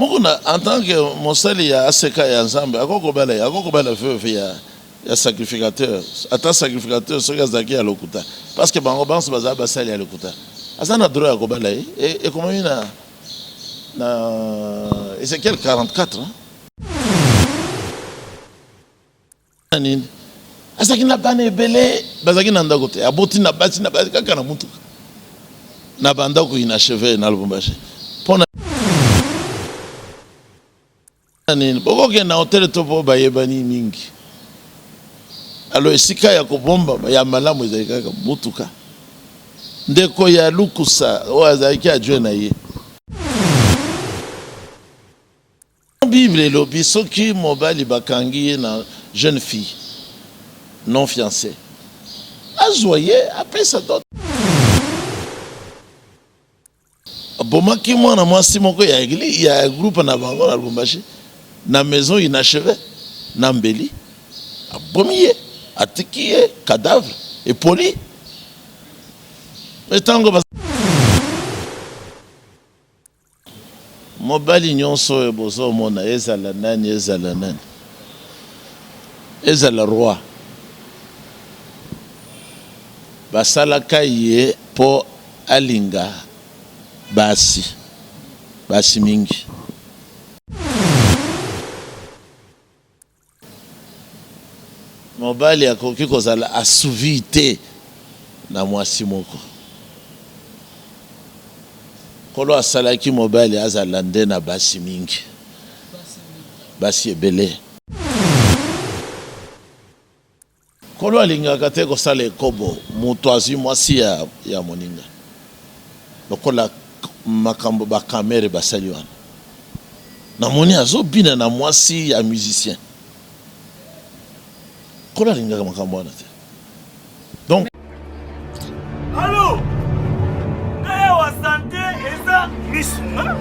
En tant que mosali ya aseka ya nzambe akokobala feu ya sacrificateur ata sacrificateur soki azalaki ya lokuta parce que bango banso bazala basali ya lokuta aza na droit ya kobala ye ekomami na Ézéchiel 44 nini azalaki na bana ebele bazalaki na ndako te aboti na basi kaka na mutuka na bandako inacheve na Lubumbashi mpona nini bokoke na hotel topo bayebani mingi alo esika ya kobomba ya malamu ezali kaka mutuka ndeko ya lukusa oyo azalaki adjoint na ye Bible elobi soki mobali bakangi ye na jeune fille non fiancée azwa ye apesa dote abomaki mwana mwasi moko ya église ya groupe na bango na Lubumbashi na maison inachevée na mbeli abomi ye atiki ye cadavre epoli etango mobali nyonso oyo bozomona ezala nani ezala roi basalaka ye po alinga basi mingi mobali akoki kozala asouvi te na mwasi moko kolo asalaki mobali azala nde na basi mingi basi ebele kolo alingaka te kosala ekobo moto azwi mwasi ya moninga lokola makambo bakamere basali wana namoni azobina na mwasi ya musicien kolo alingaka makambo wana te donc allo kaya wa santé eza misunga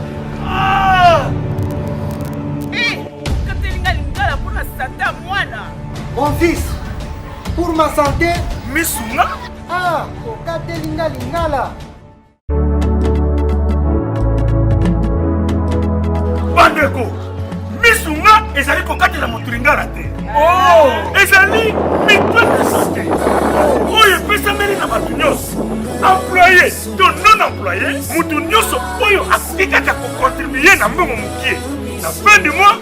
katelinga lingala pona santé ya mwana mon fils pour ma santé misunga katelinga lingala bandeko misunga ezali kokatela motu lingala te ezali mitoine santé oyo epesameli na bato nyonso employé to non employé motu nyonso oyo akoki kaka kokontribue na mbongo mokie na fin du mois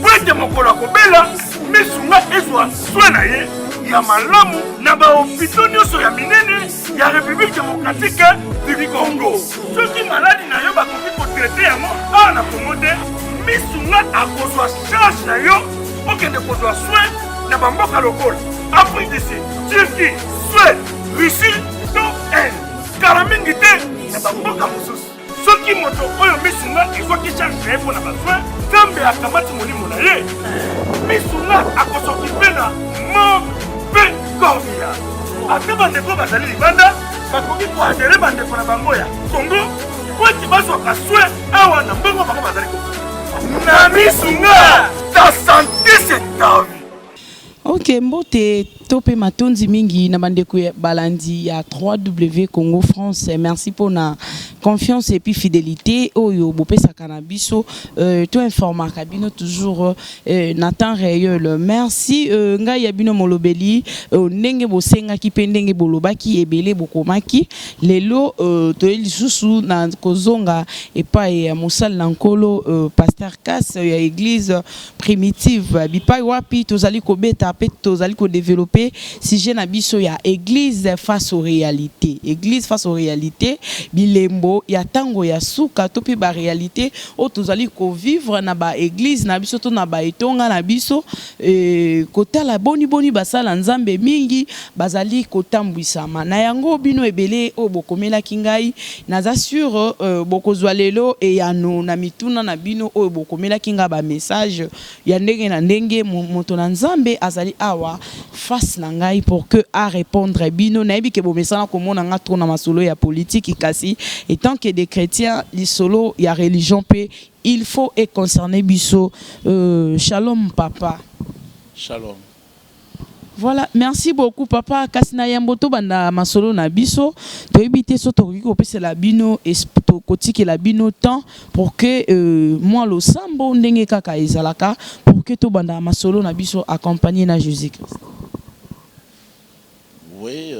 po ete mokolo akobela misunga ezwa swe na ye ya malamu na bahopito nyonso ya minene ya république démocratique du Congo soki maladi na yo bakoki kotraite yango awa na Congo te misunga akozwa charge na yo okende kozwa soin na bamboka lokola Afrique du Sud, Turquie, Suède, Russie to Inde kala mingi te na bamboka mosusu soki moto oyo misunga ezwaki charge na ye mpo na basoin nzambe akamati molimo na ye misunga akosokipe na mo mpe kordia ate bandeko bazali libanda bakoki koadere bandeko na bango ya Congo po ete bazwaka soin awa na mbongo bango bazali na misunga ta santé c'est ta vie. Ok, mbote tope matondi mingi na bandeko balandi ya 3W Congo France. Merci pour la confiance et puis fidélité. Oyo bopesa kanabiso to informa kabino toujours na temps réel. Merci ngai yabino molobeli ndenge bosenga ki pendenge bolobaki ebele bokomaki lelo to lisusu na kozonga epa ya mosal na nkolo pasteur Kass ya église primitive bipai wapi tozali kobeta pe tozali ko développer sujet na biso ya église face aux réalités. Église face aux réalités bilembo ya tango ya suka to pe ba réalité o tozali ko vivre na ba église na biso to na ba etonga na biso kotala boni basala nzambe mingi bazali kotambwisama na yango bino ebele o bokomela kingai naza sur bokozwa lelo e ya no na mituna na bino o bokomela kinga ba message ya ndenge na ndenge moto na nzambe azali awa face na ngai pour que à répondre bino nayebi ke bomesana komona nga trop na masolo ya politique kasi étant que des chrétiens li solo ya religion pe il faut et concerner biso shalom papa shalom Voilà, merci beaucoup papa. Kasina yamboto banda masolo na biso. To ebité so to ko pese la bino et to kotiki la bino temps pour que moi le sambo ndenge kaka ezalaka pour que to banda masolo na biso accompagner na Jésus-Christ. Oui,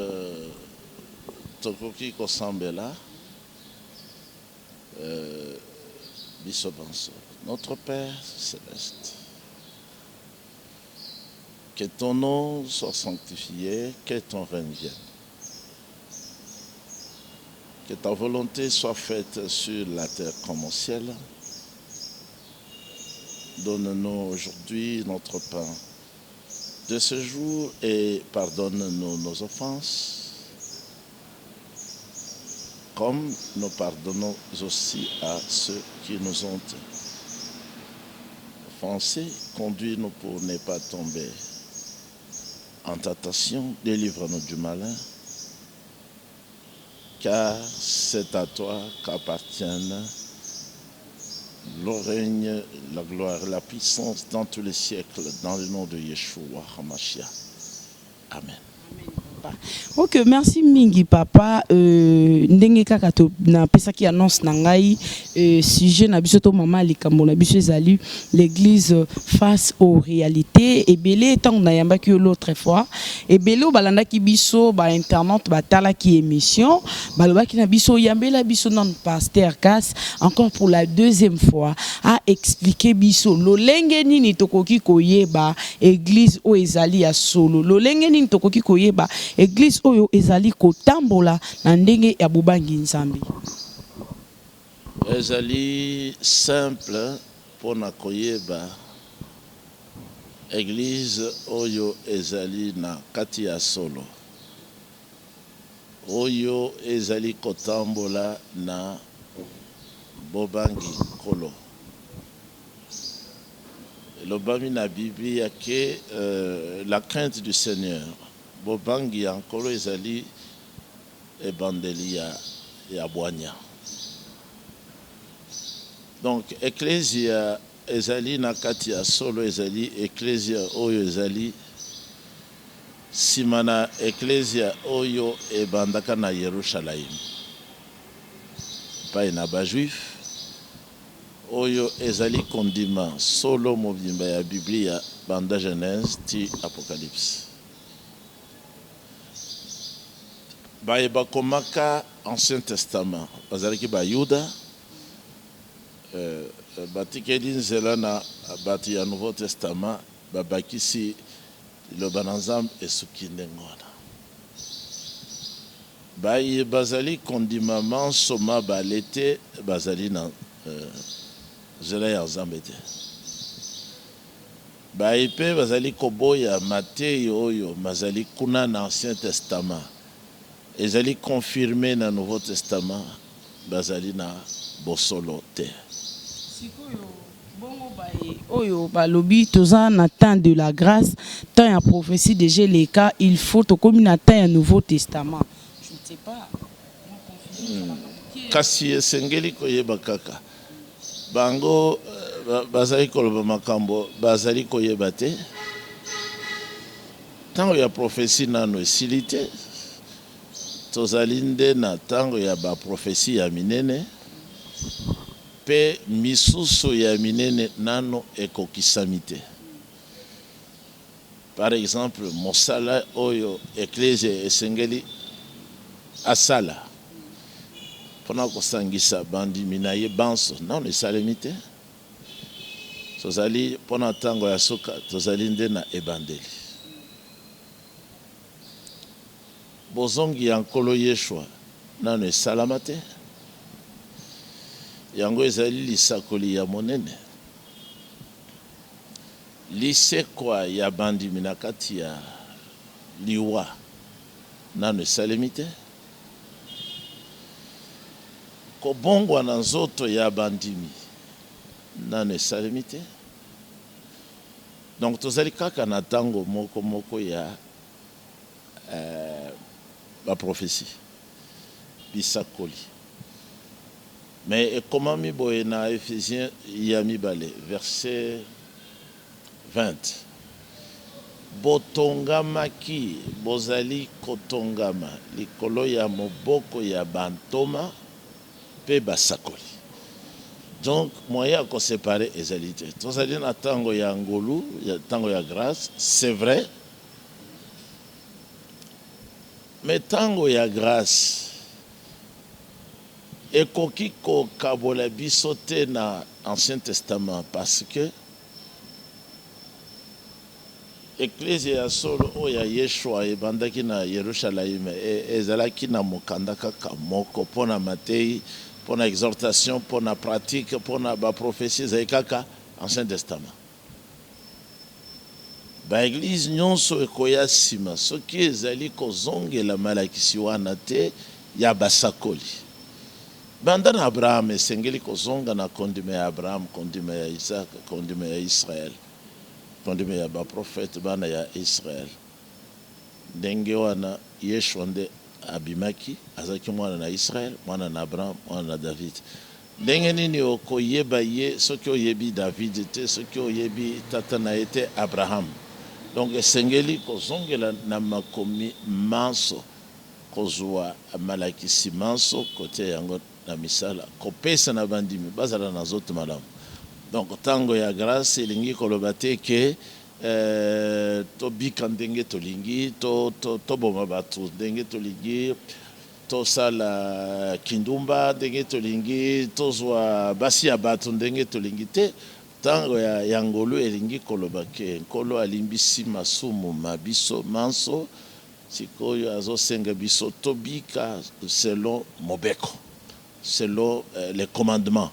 tokoki ko sambela biso banso. Notre Père céleste, que ton nom soit sanctifié, que ton règne vienne. Que ta volonté soit faite sur la terre comme au ciel. Donne-nous aujourd'hui notre pain de ce jour et pardonne-nous nos offenses, comme nous pardonnons aussi à ceux qui nous ont offensés. Conduis-nous pour ne pas tomber en tentation, délivre-nous du malin, car c'est à toi qu'appartiennent le règne, la gloire, la puissance dans tous les siècles, dans le nom de Yeshua HaMashiach. Amen. Ok, merci mingi papa. Ndenge kaka to na pesa ki annonce na ngai sujet na biso to mama likambo na biso ezali l'église face aux réalités et belé tant na yamba ki l'autre fois et belé o balanda ki biso ba internet ba tala ki émission baloba ki na biso yambela biso non pasteur Cass encore pour la deuxième fois a expliquer biso lolenge nini tokoki koyeba église o ezali ya solo lolenge nini tokoki koyeba église oyo ezali kotambola na ndenge ya bobangi nzambe. Ezali simple pona koyeba église oyo ezali na kati ya solo. Oyo ezali kotambola na bobangi kolo. Lobami na Biblia ke la crainte du Seigneur. Bobangi ankolo ezali ebandeli ya bwanya. Donc ecclesia ezali na kati ya solo ezali ecclesia oyo ezali simana ecclesia oyo ebandaka na Yerusalem. Pa na ba juif oyo ezali kondima solo mobimba ya Biblia banda Genèse ti Apocalypse. Baeba komaka Ancien Testament bazalaki ba Yuda batikeli nzela na bati ya Nouveau Testament babakisi liloba na Nzambe esuki ndenge wana. Baye bazali kondima mansoma balete bazali na nzela ya Nzambe te. Baye pe bazali koboya Mateyo oyo bazali kuna na Ancien Testament ezali confirmé dans le Nouveau Testament bazali na bosolo te. Sikoyo bongo bae oyo balobi toza na temps de la grâce, temps ya prophétie déjà les cas, il faut to comme na temps ya Nouveau Testament. Je ne sais pas. Kasi esengeli koyeba kaka. Bango bazali koloba makambo bazali koyeba te. Tant ya prophétie nano esilite. Tozalinde na tango ya ba prophétie ya minene pe misusu ya minene nano ekokisamite. Par exemple, mosala oyo ecclesia esengeli asala pona kosangisa bandimi na ye banso nano esalemite. Tozali pona tango ya soka tozalinde na ebandeli. Bozongi ya nkolo Yeshua nano esalama te. Yango ezali lisakoli ya monene. Lisekwa ya bandimi na kati ya liwa nano esalemi te. Kobongwa na nzoto ya bandimi nano esalemi te. Donc tozali kaka na tango moko ya la prophétie bisakoli. Mais comment mi boye na Ephésiens yami balé verset 20. botongamaki bozali kotongama likolo ya moboko ya bantoma pe basakoli. Donc moyen à séparer les élites. Tout ça dit na tango ya ngolu, ya tango ya grâce, c'est vrai. Mais tango ya grâce et koki ko kabola bisote na Ancien Testament parce que Ecclesia solo oya Yeshua e bandaki na Yerusalem e ezalaki na mokanda kaka moko pona Matei, pona exhortation, pona pratique, pona ba prophétie zaikaka Ancien Testament. Ba église nyonso ekoya sima soki ezali kozongela malakisi wana te ya basakoli. Banda na Abraham esengeli kozonga na kondime ya Abraham, kondime ya Isaac, kondime ya Israël. Kondime ya ba prophète bana ya Israël. Ndenge wana Yeshua nde abimaki azaki mwana na Israël, mwana na Abraham, mwana na David. Ndenge nini okoyeba ye soki oyebi David te, soki oyebi tata na ete Abraham. Donc esengeli kozongela na makomi manso kozwa malakisi manso kote yango na misala kopesa na bandimi bazala na zote malamu. Donc tango ya grâce elingi koloba te ke tobika ndenge tolingi toboma bato ndenge tolingi tosala kindumba ndenge tolingi tozwa basi ya bato ndenge tolingi te. Tango ya ngolu elingi koloba ke nkolo alimbisi masumu mabiso manso sikoyo azosenga biso tobika selon mobeko, selon les commandements.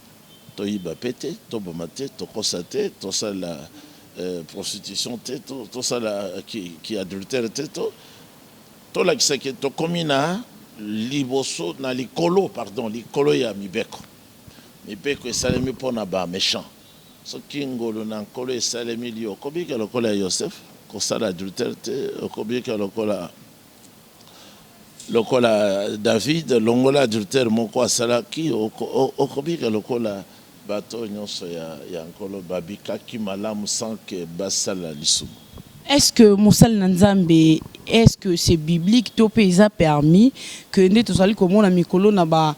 Toyiba pete, toboma te, tokosa te, tosala prostitution te, tosala ki adultère te, tolakisa ke tokomi na liboso na likolo, pardon, likolo ya mibeko. Mibeko esalemi mpona ba méchant. Soki ngolo na nkolo esalemi li okobika lokola ya Yosef, kosala adultère te, okobika lokola David, longola adultère moko asalaki, okobika lokola bato nyonso ya nkolo babikaki malamu sans que basala lisumu. Est-ce que Moussal Nanzambe, est-ce que c'est biblique to pesa permis que nde tozali komona mikolo na ba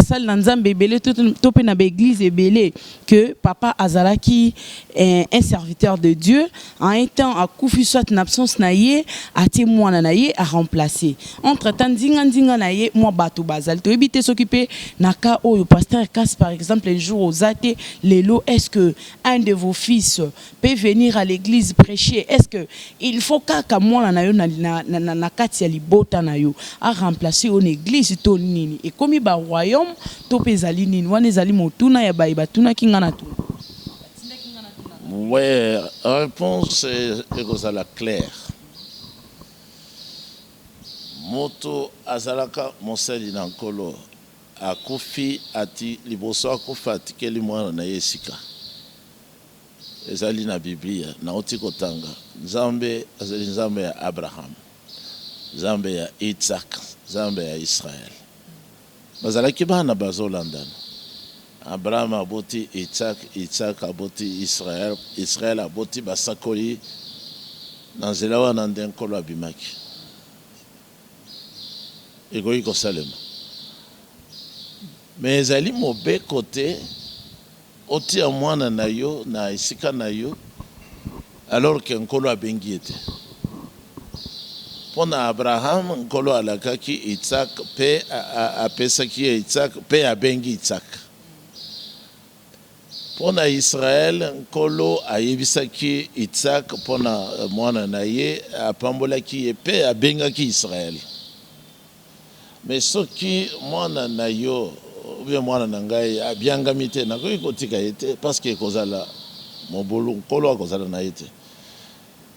sal Nanzambe belé to pe na ba église belé que papa azalaki un serviteur de Dieu en étant à kufi soit en absence na ye a témoin na ye a remplacer entre temps ndinga na ye moi bato bazal to ebité s'occuper na ka oyo pasteur Casse par exemple un jour aux athées lelo est-ce que un de vos fils peut venir à l'église prêcher? Est-ce que il faut qu'à moi na yo na kati ya libota na yo a remplacer une église to nini et comme ba royaume to pezali nini wana ezali motuna ya ba tuna kingana tu? Ouais, réponse est la claire. Moto azalaka mosali na nkolo akufi ati liboso akufa atikeli mwana na yesika. Ezali na Biblia na oti kotanga Nzambe azali Nzambe ya Abraham, Nzambe ya Isaac, Nzambe ya Israël. Bazalaki bana bazolandana. Abraham aboti Isaac, Isaac aboti Israël, Israël aboti basakoli na nzela wana nde nkolo abimaki. Egoyi kosalema. Mais ezali mobe kote oti ya mwana na yo na esika na yo alors que nkolo abengi ete. Pona Abraham nkolo alakaki Isaac pe apesaki Isaac pe abengi Isaac. Pona Israël nkolo ayebisaki Isaac pona mwana na ye apambolaki ye pe abengaki Israël. Mais soki mwana na yo ou bien mwana na ngai abiangami te nakoki kotika ye te parce que kozala mobulu nkolo akozala na ye te.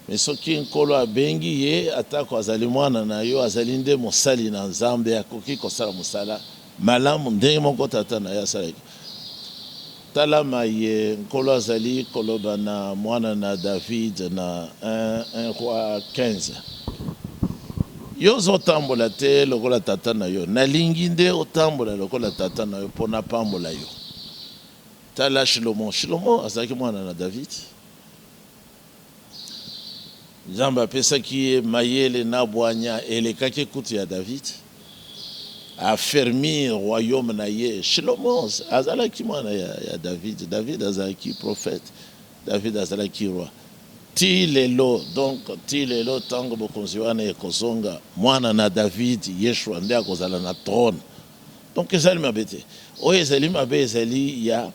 Mais soki nkolo abengi ye atako azali mwana na yo azali nde mosali na Nzambe akoki kosala mosala malamu ndenge moko tata na ye asalaki. Talama ye nkolo azali koloba na mwana na David na 1 roi 15. Yo zotambola te lokola tata na yo nalingi nde otambola lokola tata na yo pona pambola yo. Tala Shlomo azalaki mwana na David. Nzamba pesa qui mayele na boanya elekaki kuti ya David a fermi royaume na ye Shlomo azalaki mwana ya David azalaki prophète, David azalaki roi ti lelo, donc ti lelo tango bokonzi wana ekozonga mwana na David Yeshua nde akozala na trône. Donc ezali mabe te oyo ezali mabe ezali ya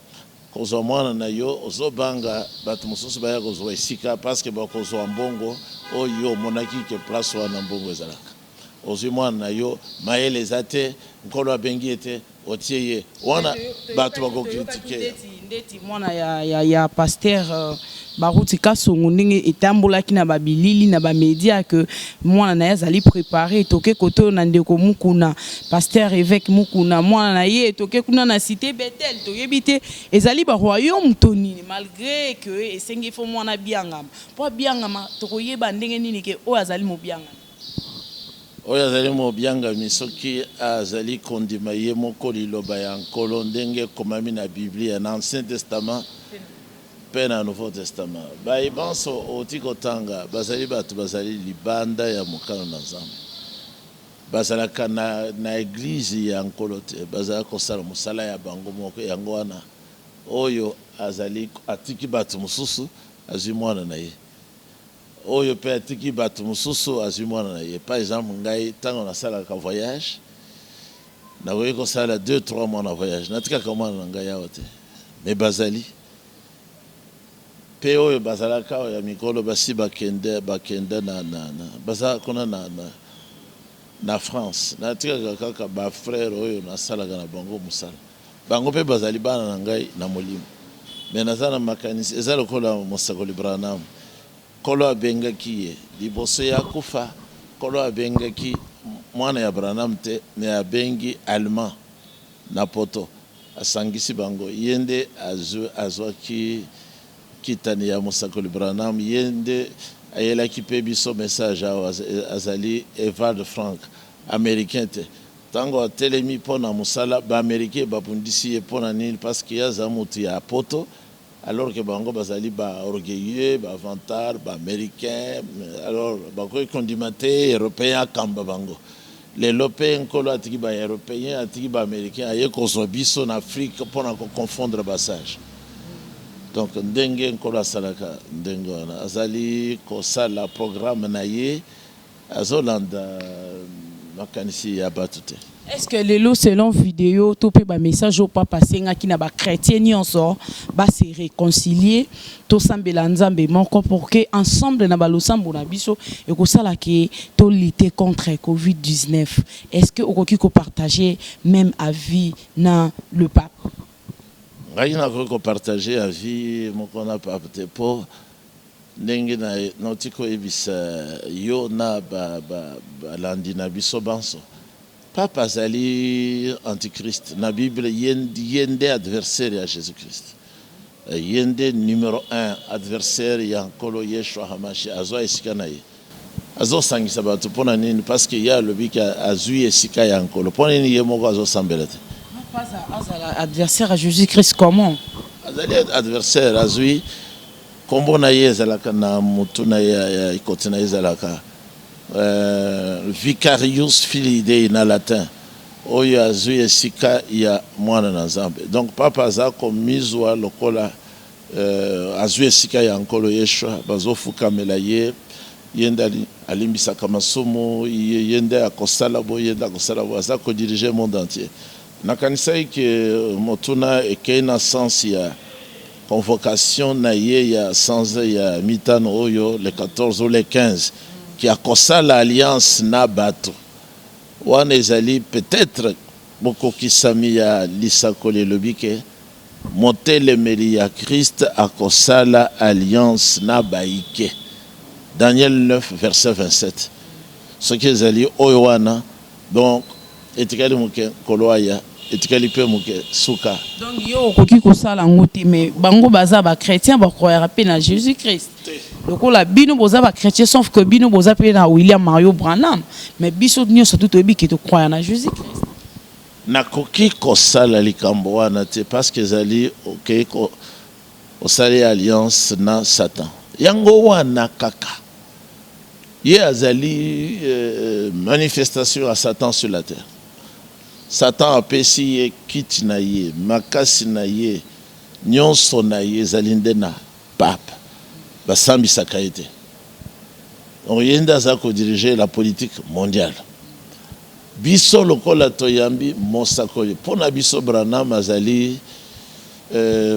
kozwa mwana na yo ozobanga bato mosusu baya kozwa esika parce que bakozwa mbongo oyo monaki ke place wana mbongo ezalaka ozwi mwana na yo mayele eza te nkolo abengi ete otie ye wana bato bakokritike ndeti mwana ya pasteur baruti kasongo ndenge etambolaki na babilili na bamedia que mwana na ye azali préparé toke koto na ndeko mukuna pasteur évêque mukuna mwana na ye toke kuna na cité Bethel toyebi te ezali ba royaume tonini malgré que esengi fo mwana biangama po biangama tokoyeba ndenge nini ke o azali mo biangama oyo azali mo biangami soki azali kondima ye moko liloba ya nkolo ndenge komami na Biblia na Ancien Testament pe na Nouveau Testament bayibanso oti kotanga bazali bato bazali libanda ya mokano na Nzambe bazalaka na église ya nkolo te bazala kosala mosala ya bango moko yango wana oyo azali atiki bato mosusu azwi mwana na ye oyo pe atiki bato mosusu azwi mwana na ye. Par exemple ngai ntango nasalaka voyage nakoki kosala 2-3 mois na voyage natikaka mwana na ngai awa te me bazali pe oyo bazalaka ya mikolo basi bakende baza kuna na France natikaka kaka bafrère oyo nasalaka na bango mosala bango pe bazali bana na ngai na molimo me naza na makanisi eza lokola mosakoli Branham kolo abengaki ye liboso ya kufa kolo abengaki mwana ya Branham te me abengi allemand na poto asangisi bango yende azwaki kitani ya mosakoli Branham yende ayelaki pe biso message awa azali Evald Frank américain te tango atelemi pona mosala ba américain babundisi ye pona nini parce que yaza mutu ya poto alors que bango bazali ba orgueilleux ba vantard ba américain alors bako condimate européen kamba bango les lopé nkolo atiki ba européen atiki ba américain aye kozwa biso na Afrique pona ko confondre basage. Donc ndenge nkolo asalaka ndenge wana azali kosala programme na ye azolanda makanisi ya bato te. Est-ce que lelo selon vidéo to pe ba message au papa senga ki na ba chrétien nyonso ba se réconcilier to sambela nzambe moko pour que ensemble na ba losambo na biso e ko sala ke to lutter contre Covid-19. Est-ce que okoki ko partager même avis na le pape? Ngai na ko partager avis moko na pape te po ndenge na notiko ebisa yo na ba landi na biso banso. Papa azali antichrist na Bible yende adversaire ya Jésus-Christ yende numéro 1 adversaire ya nkolo Yeshua Hamashi azwa esika na ye azosangisa bato mpona nini parce que ya lobiki azwi esika ya nkolo mpona nini ye moko azosambela te azala adversaire à Jésus-Christ comment azali adversaire azwi kombo na ye ezalaka na mutu na ye ya ikoti na ye ezalaka Vicarius Filii Dei na latin oyo azwi esika ya mwana na Nzambe. Donc papa aza komizwa lokola azwi esika ya nkolo Yeshua bazofukamela ye yende alimbisaka masumu yende akosala bo yende akosala bo aza kodirige monde entier. Nakanisa ke motuna ekei na sens ya convocation na ye ya sans ya mitano oyo le 14 ou le 15 qui a causé l'alliance na bato wana ezali peut-être boko kisami ya lisakole lobike motelemeli ya Christ akosala alliance na baike Daniel 9 verset 27 ce qui ezali oyo wana donc etikali muke koloya etikali pe muke suka donc yo okoki kosala ngoti mais bango baza ba chrétien ba croire pe na Jésus-Christ. Donc la bino boza ba chrétien sauf que bino boza pe na William Mario Branham mais biso nyonso tout obi ke to croire na Jésus-Christ. Na koki kosala likambo wana te parce que ezali okay ko osali alliance na Satan yango wana kaka Il y a une manifestation à Satan sur la terre. Satan a péché kit naye, makasi naye, nyonso naye, zalindena, pape, basambi sakaete. On yenda za ko diriger la politique mondiale. Biso lokola toyambi mosakoli. Pona biso Branham azali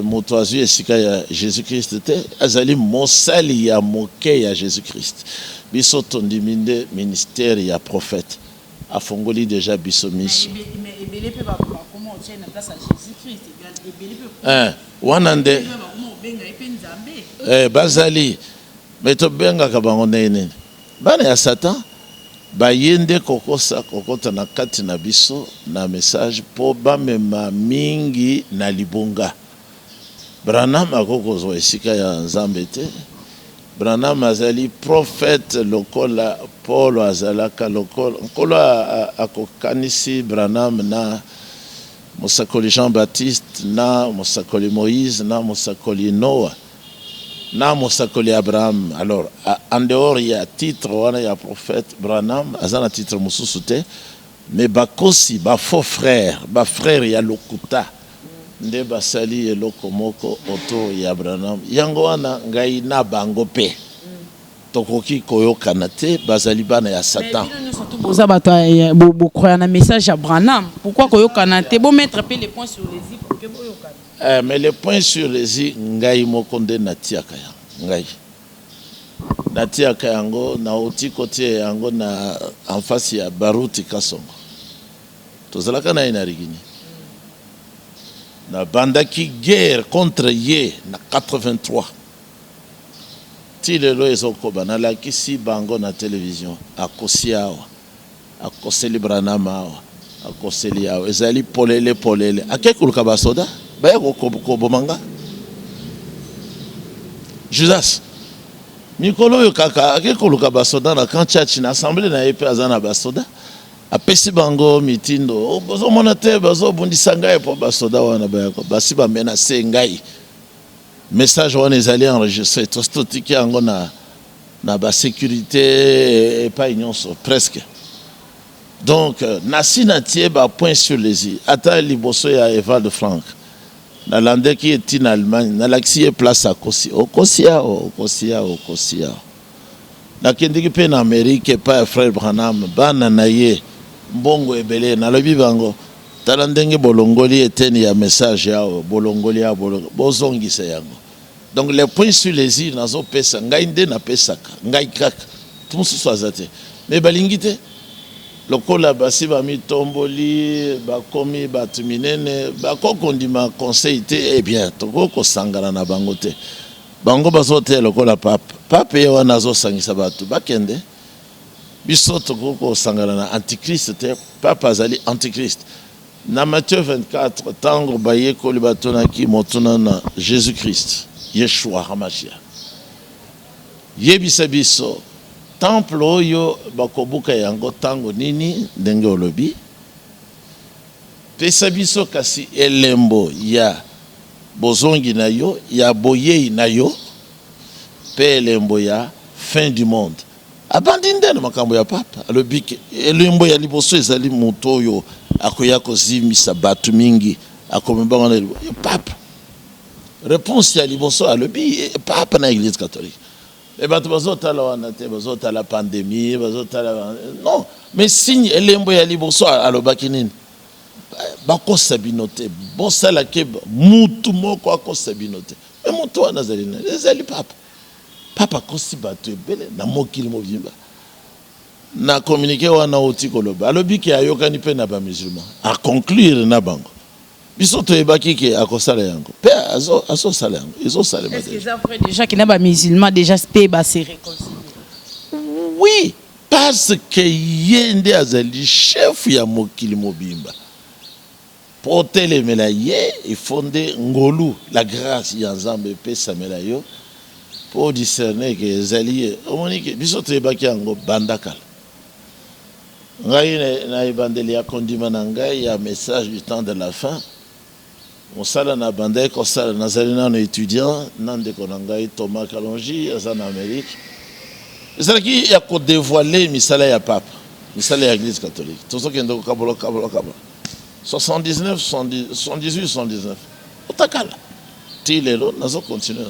moto azwi esika ya Jésus-Christ te, azali mosali ya moke ya Jésus-Christ. Biso tondiminde ministère ya prophète. Afongoli déjà biso miso. Wanande bazali meto benga kabango nene bana ya Satan bayende kokota na kati na biso na message po bamema mingi na libunga. Branham akokozwa esika ya Nzambe te. Branham azali prophète lokola Paul azalaka lokola akokanisi Branham na mosakoli Jean-Baptiste, na mosakoli Moïse, na mosakoli Noah, na mosakoli Abraham. Alors en dehors il y a titre wana ya prophète Branham azana titre mususu te, mais bakosi ba faux frère ya lokuta nde basali eloko moko oto ya Branham. Yango wana ngai na bango pe tokoki koyokana te, bazali bana ya Satan. Boza bato bo croire na message à Branham. Pourquoi koyokana te? Bon mettre un peu les points sur les i pour que boyokana. Mais les points sur les i ngai moko nde natiaka ya ngai. Natiaka yango na oti kotie yango na en face ya Baruti Kasongo. Tozalaka na ina rigini. Na bandaki guerre contre ye na 83. Tilelo ezokoba na lakisi bango na télévision akosi awa akoseli Branham awa akoseli awa ezali polele akekuluka basoda baya kobomanga Judas mikolo yo kaka akekuluka basoda na quand church na assemblée na epe azana basoda apesi bango mitindo bozo mona te bazo bundisa ngai po basoda wana baya basi ba mena se ngai. Message wana ezali enregistré tostotiki yango na ba sécurité et pas nyonso presque. Donc nasi na tie ba point sur les i ata liboso ya Eva de Franck na lande qui est en Allemagne na laxie place à Okosia na kendiki pe na Amérique pa frère Branham bana na ye mbongo ebele na lobi bango tala ndenge bolongoli eteni ya message yao bolongoli ya bozongisa yango. Donc les points sur les îles nazo pesa ngai nde na pesaka ngai kaka tumususu azate mais balingi te lokola basi bami tomboli bakomi batu minene bakokondima conseil te eh bien tokoko sangana na bango te bango bazote lokola pape ye wana azosangisa batu bakende biso tokoko sangana na antichrist te pape azali antichrist. Na Matthieu 24 tango bayekoli batonaki motuna na Jésus-Christ Yeshua Hamashia yebisa biso temple oyo bakobuka yango tango nini ndenge olobi pesa biso kasi elembo ya bozongi na yo ya boyei na yo pe elembo ya fin du monde abandi ndene makambo ya papa alobi ke elembo ya liboso ezali moto oyo akoya kozimisa batu mingi akomeba na papa réponse ya liboso alobi papa na église catholique et batu bazotala wana te bazotala pandémie bazotala non mais signe elembo ya liboso alobaki nini bakosa bino te bosala ke mutu moko akosa bino te mais mutu wana ezali papa kosi batu ebele na mokili mobimba na communiqué wana oti koloba alobi ke ayokani pe na ba musulman a conclure na bango biso to ebaki ke akosala yango pe aso sala yango iso sala est-ce que ça fait déjà qu'il n'a pas musulman déjà pe ba se réconcilier? Oui, parce que yende azali chef ya mokili mobimba pour telemela ye il fondé ngolu la grâce ya Nzambe pe samela yo pour discerner que ezali omoni biso to ebaki yango bandakala ngai na ebandeli ya kondima na ngai ya message du temps de la fin mosala na bandai kosala nazali nano étudiant nandeko na ngai Thomas Kalonji aza na Amérique C'est qui y a qu'à dévoiler misala ya pape, misala ya église catholique. Tout ça qui est donc kabolo. 79, 78, 79. Otakala. Tilelo, nazo continuer.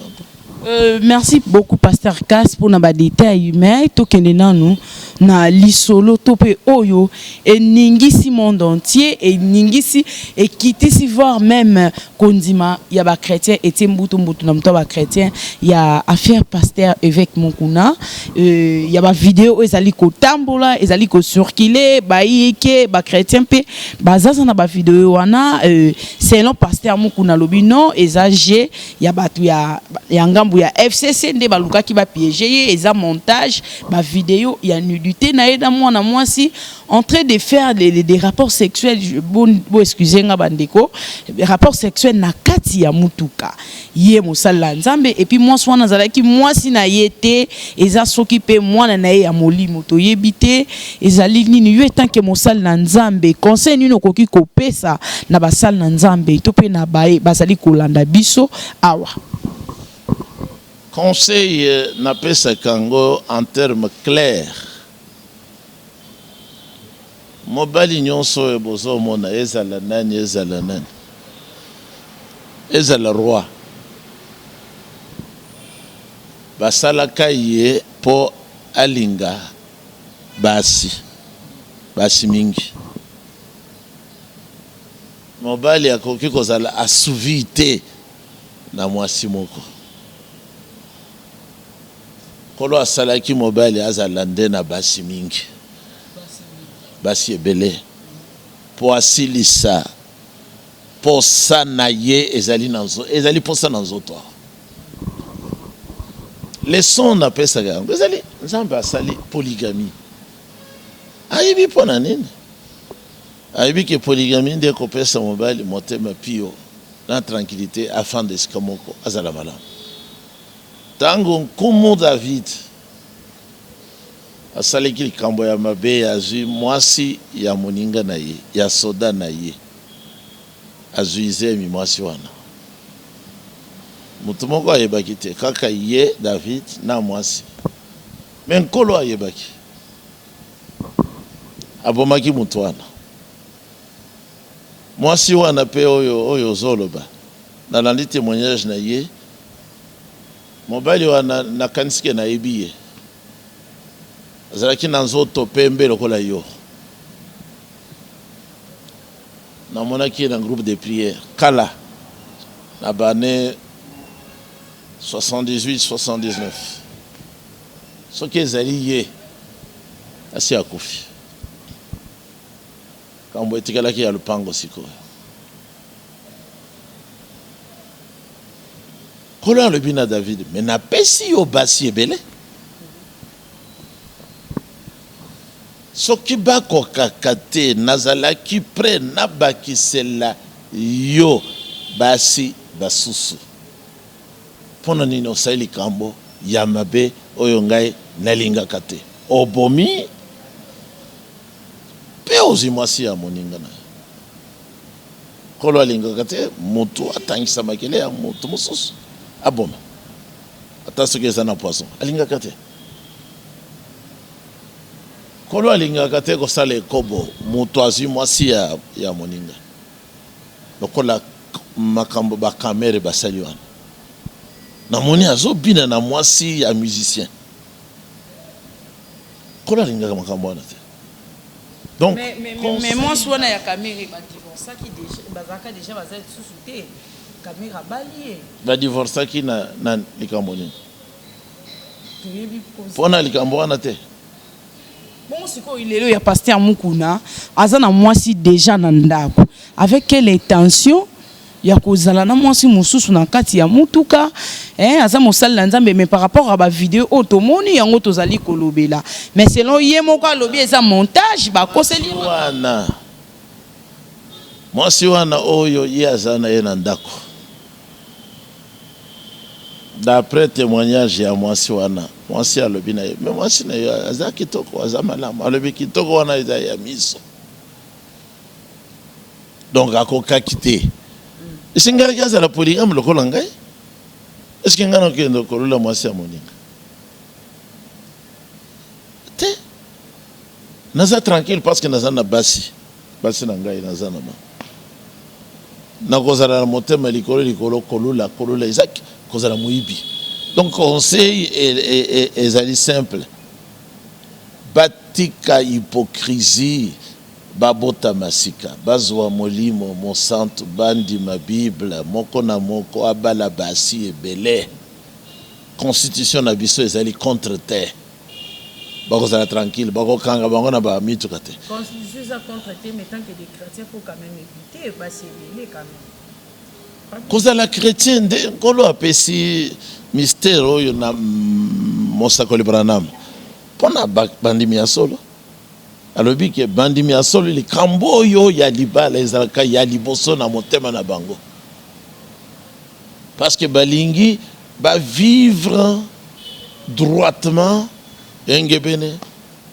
Merci beaucoup Pasteur Cass pour nos détails humains. Tokende nanu na lisolo topé oyo et ningisi monde entier et ningisi et kitisi voir même kondima ya ba chrétien et mbutu na mto ba chrétien ya affaire Pasteur évêque Monkuna ya ba vidéo ezali ko tambola ezali ko circuler ba yeke ba chrétien pe bazaza na ba vidéo wana selon Pasteur Monkuna lobino ezage ya batu ya ngambu ya FCC nde baluka ki ba piéger eza montage ba vidéo ya nudité na eda mwana mwasi en train de faire des rapports sexuels bon excusez nga bandeko rapports sexuels na kati ya mutuka ye mosala nzambe et puis mwasi wana zalaki mwasi na yete eza soki pe mwana na ye ya molimo to yebite ezali nini yo tant que mosala na nzambe conseil nino koki kopesa na basala na nzambe to pe na bae bazali kolanda biso awa. Conseil n'a pas ce kango en termes clairs. Mobali nyonso e bozo mona ezala nani ezala roi. Basala kaye po alinga basi mingi. Mobali akoki kozala assouvité na mwasi moko. Kolo asalaki mobali azala nde na basi mingi. Basi ebele. Po asilisa. Po sa na ye ezali nanzo. Ezali po sa nanzo to. Leçon na pesa yango. Ezali nzambe asali polygamie. Ayibi po na nini? Ayibi ke polygamie nde ko pesa mobali motema pio na tranquillité afin de skamoko azala malamu. Tango nkumu David asaleki likambo ya mabe azwi mwasi ya moninga na ye ya soda na ye azuize mi mwasi wana mutu moko ayebaki te kaka ye David na mwasi me nkolo ayebaki abomaki mutu wana mwasi wana pe oyo zoloba nalandi témoignage na ye mobali wana nakanisike na yebiye azalaki na nzoto pembe lokola yo namonaki na groupe de prière kala na bane 78-79 soki ezali ye asi akufi kambo etikalaki ya lupango sikoyo kolo alobi na David me napesi yo basi ebele soki bakokaka te nazalaki pre nabakisela yo basi basusu mpona nini osali likambo ya mabe oyo ngai nalingaka te obomi mpe ozwi mwasi ya moninga na kolo alingaka te motu atangisa makele ya motu mosusu aboma ata soki eza na poisson alingaka te kolo alingaka te kosala ekobo moto azwi mwasi ya moninga lokola makambo bakamere basali wana namoni azobina na mwasi ya musicien kolo alingaka makambo wana te donc mais mwasi wana ya kamere badivorçaki bazalaka déjà bazali susu te kamera balie badivorçaki na likambo nini mpona likambo wana te bon siko ilelo ya Pasteur Mukuna aza na mwasi déjà na ndako avec quelle intention ya kozala na mwasi mususu na kati ya mutuka aza mosali na nzambe mais par rapport à ba vidéo automoni yango tozali kolobela mais selon ye moko alobi eza montage bakoseli wana mwasi wana oyo ye aza na ye na ndako d'après témoignage ya mwasi wana mwasi alobi na ye mais mwasi na ye aza kitoko aza malamu alobi kitoko wana eza ya miso donc akokaki te esengaki azala polygame lokola ngai eske ngai nakende kolola mwasi ya moninga naza tranquille parce que naza na basi na ngai naza na ba nakozala na motema likolo kolula Isaac kozala moyibi. Donc conseil ezali simple, batika hypocrisie babota masika bazwa molimo mosantu bandi ma Bible moko na moko abala basi ebele constitution na biso ezali contre te bakozala tranquille bakokanga bango na ba mituka te. Constitution ça contre te mais tant que des chrétiens faut quand même éviter basi ebele quand même. Kozala chrétien nde nkolo apesi mystère oyo na mosakoli Branham pona bandimi ya solo alobi ke bandimi ya solo likambo oyo ya libala ezalaka ya liboso na motema na bango parce que balingi ba vivre droitement engebene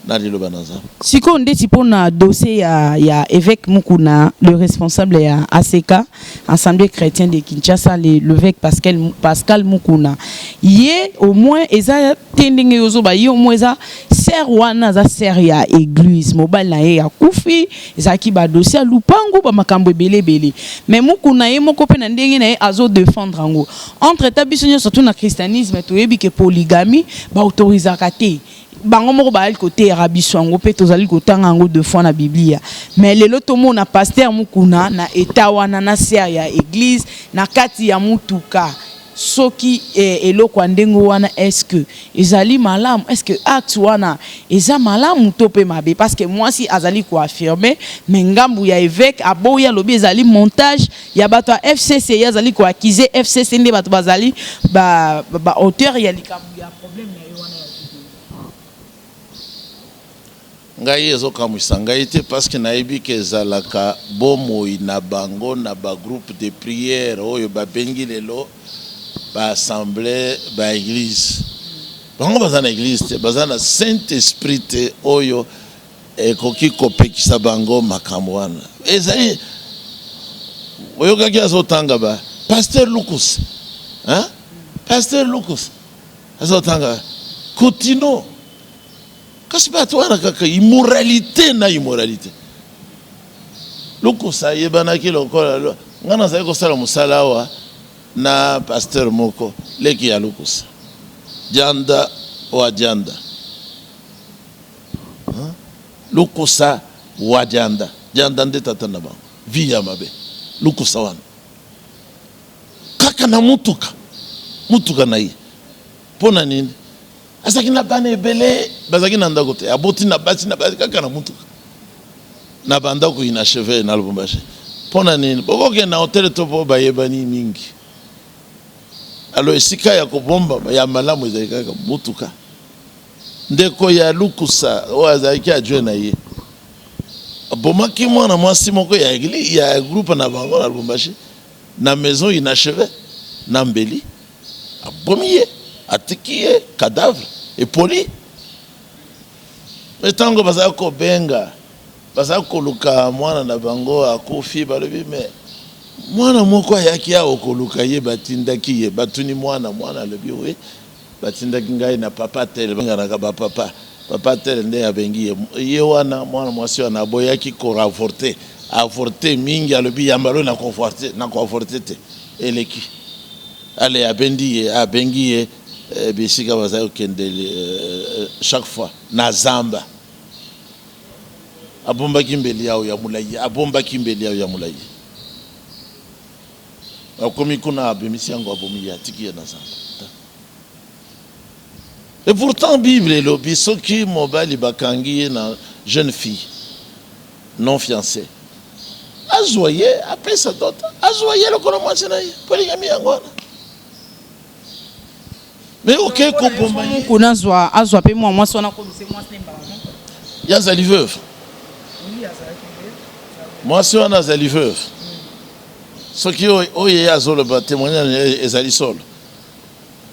na liloba na Nzambe. Siko ndeti pona dossier ya évêque Mukuna, le responsable ya ACK, Assemblée chrétienne de Kinshasa, l'évêque Pascal Mukuna. Yé au moins eza tendenge yozo ba yé au moins eza ser wana za ser ya église mobile na ye ya kufi eza ki ba dossier lupango ba makambo belé. Mais Mukuna ye moko pe na ndenge na ye azo défendre ngo. Entre tabiso surtout na christianisme to yebi ke polygamie ba autoriser kate. Bango moko ba côté rabiso ngo pe tozali kotanga ngo deux fois na Biblia. Mais lelo tomo na pasteur Mukuna na état wana na ser ya église na kati ya mutuka. Soki eloko ndengo wana est-ce que ezali malamu, est-ce que acte wana eza malamu tope mabe parce que moi si azali ko affirmer mais ngambu ya évêque aboya lobi ezali montage ya bato FCC ya azali ko accuser FCC nde bato bazali ba auteur ya likambu ya problème ya wana ya ngai ezokamwisa ngai te parce que nayebi ke ezalaka bomoi na bango na ba groupe de prière oyo babengi lelo ba assemblée ba église bango baza na église te baza na Saint-Esprit te oyo ekoki kopekisa bango makambo wana ezali oyokaki azotanga ba pasteur Lucas pasteur Lucas azotanga Coutinho kasi bato wana kaka immoralité na immoralité Lucas ayebanaki lokola nga nazali kosala mosala awa na pasteur moko leki ya Lucas janda wa janda Lucas wa janda nde tata na bango vi ya mabe Lucas wana kaka na mutuka na ye pona nini asaki na bana ebele bazaki na ndako te aboti na basi kaka na mutuka na bandako ina cheve na Lubumbashi pona nini bokoke na hotel to po bayebani mingi. Alors esika ya kobomba ya malamu ezali kaka mutuka ndeko ya Lukusa oazaki adjoint na ye bomaki mwana mwasi moko ya église ya groupe na bango na Lubumbashi na maison inachevée na mbeli abomiye atikiye cadavre et poli etango bazaka ko benga bazaka koluka mwana na bango akufi balobi me mwana moko ayaki ya okoluka ye batindaki ye batuni mwana lobi we batindaki ngai na papa tel bangana ba papa tel nde abengi ye wana mwana mwasi wana boyaki ko avorter mingi alobi yambalo na conforter te eleki ale abengi ye bisika baza okende chaque fois na zamba abombaki mbeli yao ya mulayi akomi kuna abemisi yango abomi ya tiki ya na zamba. Et pourtant Bible elobi soki mobali bakangi na jeune fille non fiancée azoye après sa dot azoye lokolo mwasi na ye polygamie yango wana. Mais ok kopomba kuna azwa pe moi mwasi wana ko se mwasi nemba ya zali veuve mwasi wana zali veuve soki oye azoloba témoignage ezali solo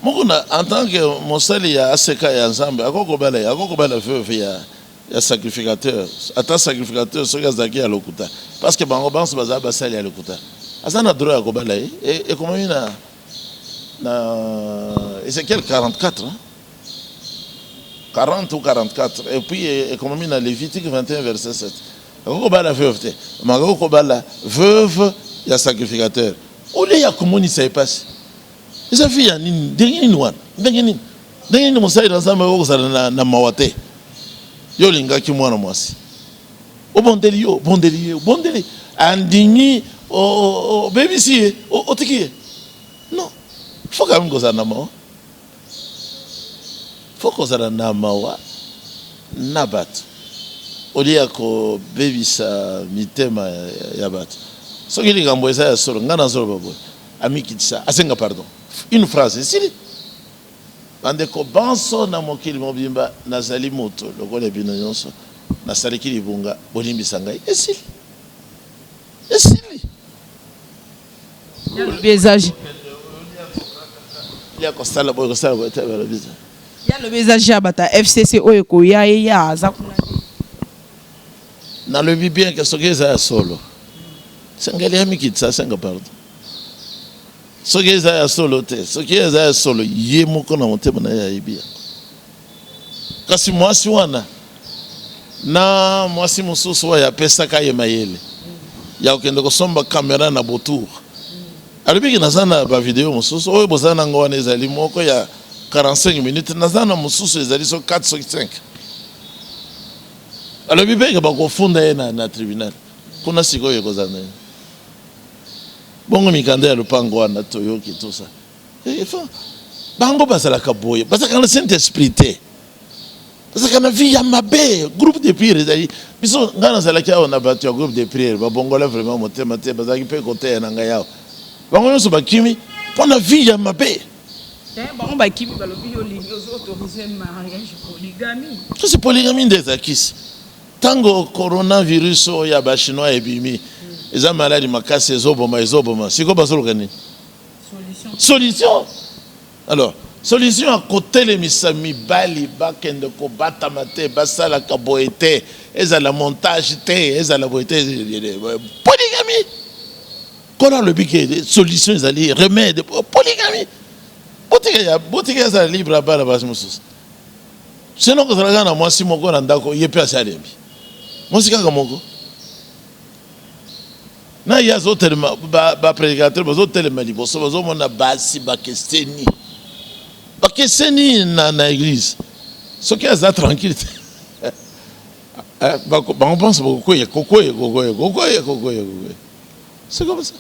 mokuna en tant que mosali ya ACK ya Nzambe akokobala veuve ya sacrificateur ata sacrificateur soki azalaki ya lokuta parce que bango banso bazala basali ya lokuta aza na droit ya kobala ye ekomami na Ézéchiel 44 40 ou 44. Et puis, comme dans Lévitique 21, verset 7. La veuve, la veuve, il y a sacrificateur. Où il y a comment il s'est passé? Les filles, il y a une one. Il y a une moussa dans sa maison, na mawate. Yo linga ki mwana mwasi. O bondeli yo, bondeli yo, bondeli. Andingi, o baby si, o tiki. Non. Faut quand même que ça n'a pas. Faut que ça n'a pas. Nabat. Au lieu que baby sa mitema yabat. Ce qui est gambo ça solo, ngana solo babo. Ami kitsa, asenga pardon. Une phrase ici. Bandeko banso na mokili mobimba nazali moto lokola bino nyonso na saliki libunga bolimbisa ngai esili. Esili. Le visage. Il y a Costa boy Costa boy te bela biza. Il y a le visage à bata FCC oyeko ya zakuna. Na le bien que ce que ça solo. Sangeli amikitsa senga pardon. Ce qui est solo, ce qui est solo, yé moko na motema na ya ibia. Kasi mwasi wana na mwasi mususu wa ya pesa kaye mayele. Ya okende ko somba kamera na botour. Alibiki nazana ba video mususu oyo bozana ngwana ezali moko ya 45 minutes nazana mususu ezali so 4 so 5. Alibiki ba kofunda na tribunal. Kuna siko yeko zana. Bongo mikanda ya lupango wana toyoki tout ça. Bango basala kaboye, basaka na Saint-Esprit te. Basaka na vie ya mabe, groupe de prière ezali. Biso ngana sala kia na batu ya groupe de prière, ba bongola vraiment motema te, bazaki pe côté na ngaya. Bango nyonso bakimi pona vie ya mabe. Bango bakimi balobi yo lingi autoriser mariage polygamie. Tout c'est polygamie des akis. Tango coronavirus ya ba chinois ebimi. Eza maladi makasi ezoboma siko basoloka nini solution. Alors solution à côté les misami bali bakende ko batama te basala ka boete eza la montage te eza la boete polygamie kola le biké solution ezali remède polygamie botika ya za libre bala basmusus sinon ko sala na mwasi moko na ndako yepe asalembi mwasi kaka moko na ya zote ba prédicateur bazo telema liboso bazo mona basi bakeseni na église ce qui est tranquille ba on pense beaucoup kokoye c'est comme ça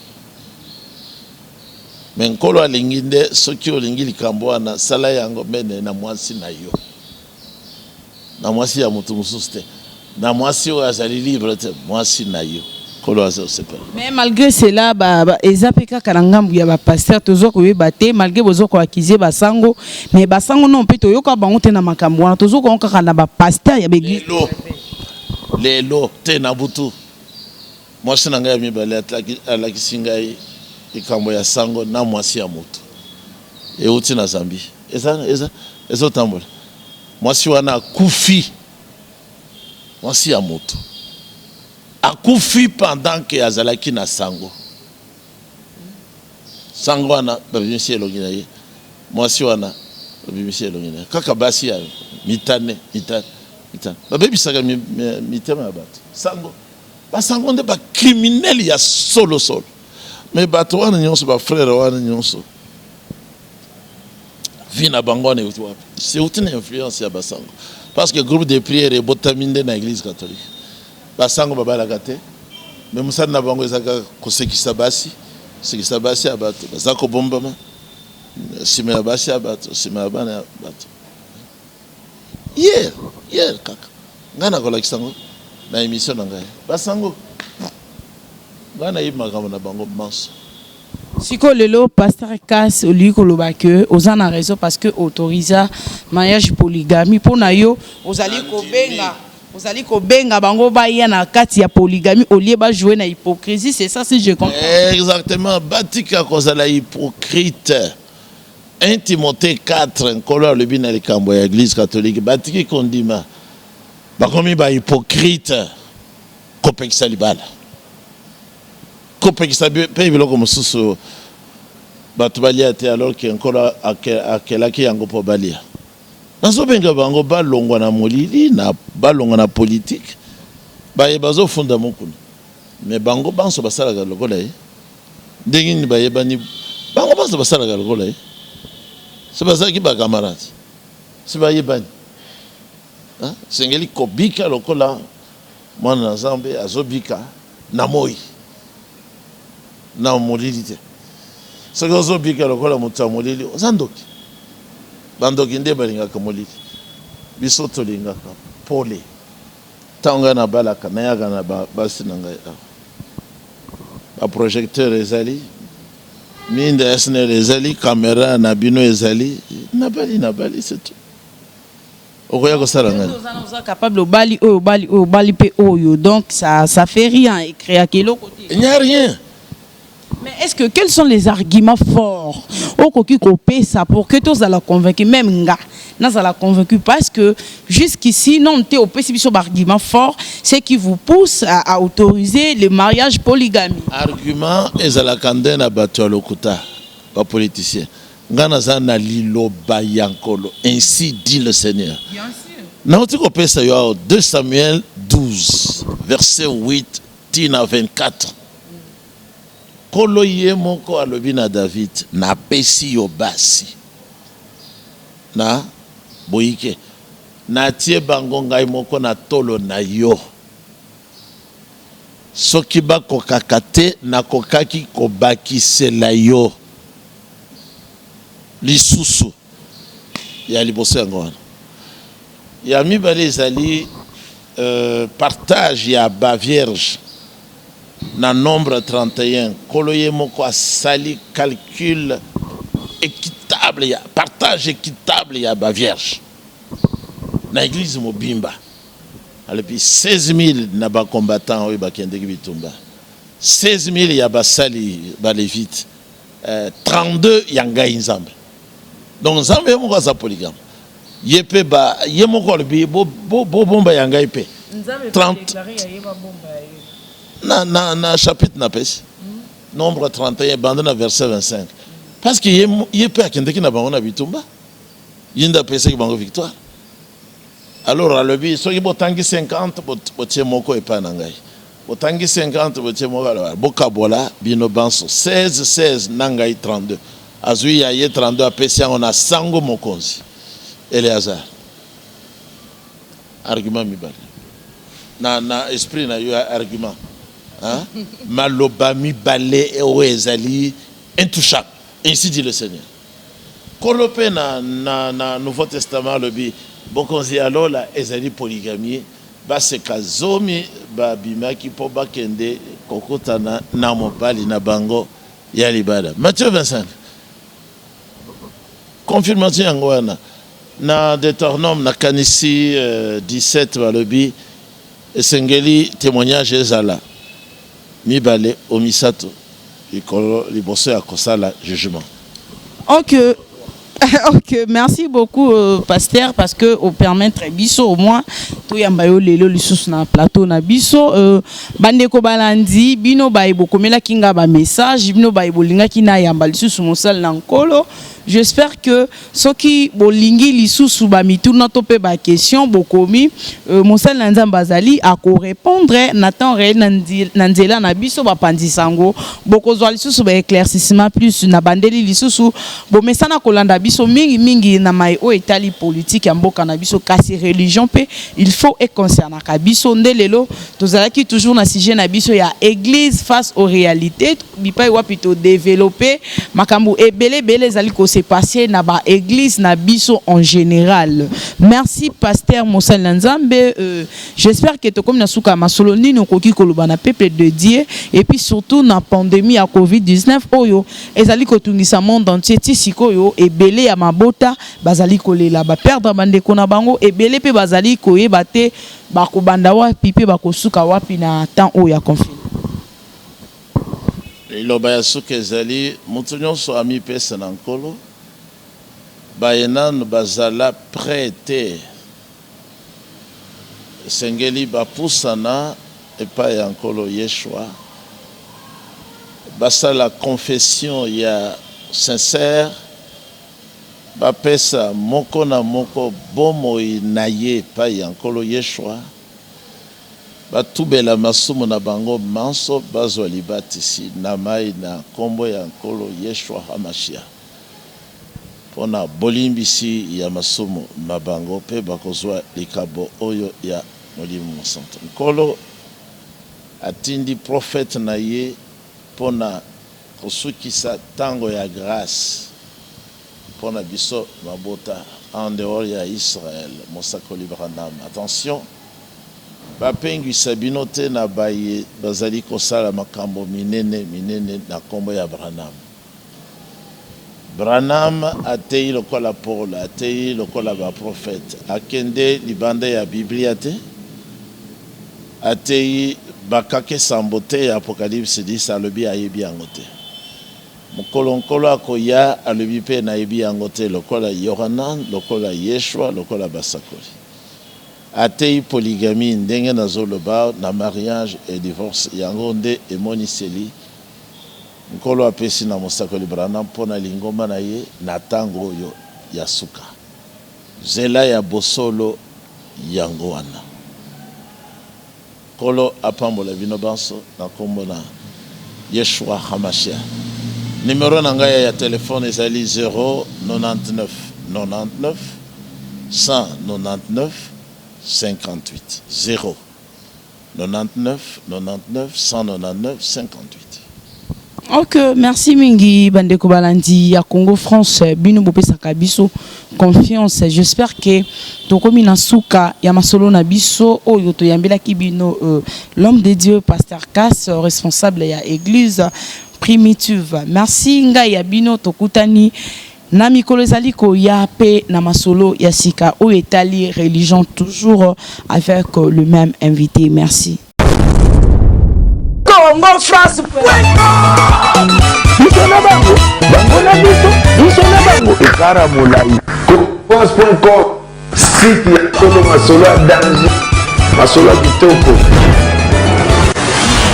mais nkolo alingi nde soki olingi likambo na sala yango mene na mwasi na yo na mwasi ya mutu mususu te na mwasi oyo azali libre te mwasi na yo. Mais malgré cela, ezapeka karangambu ya ba pasteur tozo ko yebate malgré bozo ko accuser basango mais basango non peut toyoka bango te na makambo wana tozo ko kaka na ba pasteur ya beglise lelo te na butu mwasi na ngai mibale ala kisingai ikambo ya sango na mwasi ya moto e uti na Zambi eza tambola mwasi wana kufi mwasi ya moto akufi pendant que azalaki na sango wana babimisi elongi na ye mwasi wana babimisi elongi na ye kaka basi ya mitane babebisaka mitema ya bato sango basango nde bacriminel ya solo mais bato wana nyonso bafrère wana nyonso vi na bango wana euti wapi c'est outi na influence ya basango parce que groupe de prière ebotami nde na église catholique basango babalaka te mais musana na bango ezaka kosekisa basi ya bato baza kobombama nsima ya basi ya bato nsima ya bana ya bato hier kaka ngai nakolakisa yango na émission na ngai basango ngai nayebi makambo na bango manso siko lelo pasteur Cass oli koloba ke oza na raison parce que autorisa mariage polygamie pona yo ozali kobenga bango baya na kati ya polygamie au lieu ba jouer na hypocrisie, c'est ça si je comprends. Exactement, batika kozala hypocrite. 1 Timothée 4 nkolo le bina likambo ya église catholique batiki kondima bakomi ba hypocrite kopekisa libala kopekisa pe biloko mosusu bato balia te alors que nkolo akelaki yango po balia nazobenga bango balongwa na molili na balongwa na politique baye bazofunda mokuna mais bango banso basalaka lokola ye ndenge nini bayebani bango banso basalaka lokola ye se bazalaki bakamarade se bayebani sengeli kobika lokola mwana na Nzambe azobika na moi na molili te soki ozobika lokola moto ya molili oza ndoki bandoki nde balingaka molili biso tolingaka pole ntango ngai nabalaka nayaka na basi na ngai awa baprojecteur ezali minda ya snel ezali kamera na bino ezali nabali c'est tout okoya kosala ngani oza capable obali pe oyo donc ça fait rien écrire à quel côté il n'y a rien. Mais est-ce que quels sont les arguments forts au coquille copé ça pour que tous la convaincre même nga n'a la convaincu parce que jusqu'ici non t'es au PCB argument fort c'est qui vous pousse à autoriser le mariage polygamie. Argument ezala kande na bato ya lokuta ba politicien ngana za na liloba yankolo ainsi dit le Seigneur. Bien sûr. Na oti ko pesa yo 2 Samuel 12 verset 8 tina 24. Kolo ye moko alobi na David na pesi yo basi na boyike na tie bango ngai moko na tolo na yo soki bakokaka te nakokaki kobakisela yo lisusu ya liboso yango wana ya mibale ezali partage ya bavierge na nombre 31 kolo ye moko asali calcul équitable ya partage équitable ya bavierge na église mobimba alepi 16 000 na bacombattant oyo bakendeki bitumba 16 000 ya basali balevite 32 ya ngai Nzambe donc Nzambe ye moko aza polygame ye mpe ye moko alobi bomba ya ngai mpe 30 na chapitre na pesi nombre 31 bande na verset 25 parce que ye pe akendeki na bango na bitumba yinda peseki bango victoire alors alobi soki botangi 50 botie moko epa na ngai botangi 50 botie moko alors bokabola bino banso 16 na ngai 32 azui ya ye 32 apesi yango na sango mokonzi Eleazar argument mibale na esprit na yo argument maloba mibale oyo ezali intouchable ainsi dit le Seigneur kolope na Nouveau Testament lobi bokonzi alola ezali polygamie baseka zomi babimaki mpo bakende kokutana na mobali na bango ya libala. Matthieu 25 confirmation yango wana na Deutéronome na kanisi 17 balobi esengeli témoignage ezala mibale omisato ikolo liboso ya kosala jugement. Ok, merci beaucoup pasteur parce que au permettre biso au moins to yambayo lelo lisusu na plateau na biso bandeko balandi bino bayibo komela kinga ba message bino bayibo linga kina yamba lisusu mosal na nkolo. J'espère que ceux qui bolingi lisusu ba mituna to pe ba question bokomi mosal na Nzambe bazali a ko répondre na temps réel na nzela na biso ba pandisango bokozwa lisusu ba éclaircissement plus na bandeli lisusu bo mesana kolanda biso mingi na mai o etali politique ya mboka na biso kasi religion pe il faut et concernant ka biso ndelelo tozalaki toujours na sujet na biso ya église face aux réalités bipai wapi to développer makambo ebele zali ko se passer na ba église na biso en général. Merci pasteur Moussa Nzambe, j'espère que to comme na suka masoloni no koki koloba na peuple de Dieu et puis surtout na pandémie à Covid-19 oyo ezali kotungisa monde entier tisikoyo ebele ya mabota bazali kolela ba perdre bandeko na bango ebele pe bazali koyeba te bakobanda wapi pe bakosuka wapi na temps oyo ya confinement. Iloba ya suka ezali mutu nyonso ami pesa na nkolo bayenan bazala prêté sengeli bapusana epa ya nkolo Yeshua basala confession ya sincère bapesa moko na moko bomoi na ye epai ya nkolo Yeshua, batubela masumu na bango manso bazwa libatisi na mai na kombo ya nkolo Yeshua HaMashiach pona bolimbisi ya masumu na bango pe bakozwa likabo oyo ya Molimo Mosantu. Nkolo atindi prophète na ye pona kosukisa tango ya grâce pona biso mabota en dehors ya Israël. Mosakoli Branham, attention, bapengwisa bino te na baye bazali kosala makambo minene na kombo ya Branham. Branham atei lokola Paul, atei lokola ba prophète, akende libanda ya Biblia te, atei bakake sambote ya Apocalypse 10 alobi ayebi yango te. Mokolo akoya alobi pe na yebi yango te lokola Yohanan, lokola Yeshua, lokola basakoli. Atei polygamie ndenge nazoloba na mariage et divorce yango nde emoniseli nkolo apesi na Mosakoli Branham pona lingomba na ye na tango oyo ya suka. Zela ya bosolo yango wana. Kolo apambola bino banso na kombo na Yeshua HaMashiach. Numéro na ngai ya telefone ezali 099 99 199 58 0 99 99 199 58. Ok, merci mingi bandeko balandi ya Congo France bino bopesaka biso confiance. J'espère que tokomi na suka ya masolo na biso oyo toyambela ki bino l'homme de Dieu Pasteur Cass, responsable ya église primitive. Merci ngai ya bino tokutani na mikolo ezali koya pe na masolo ya sika o etali religion, toujours avec le même invité. Merci. Congo France Bisona bango bangona biso bisona bango ekara molai France.com, site ya Congo masolo ya danger masolo ya kitoko.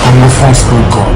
Congo France.com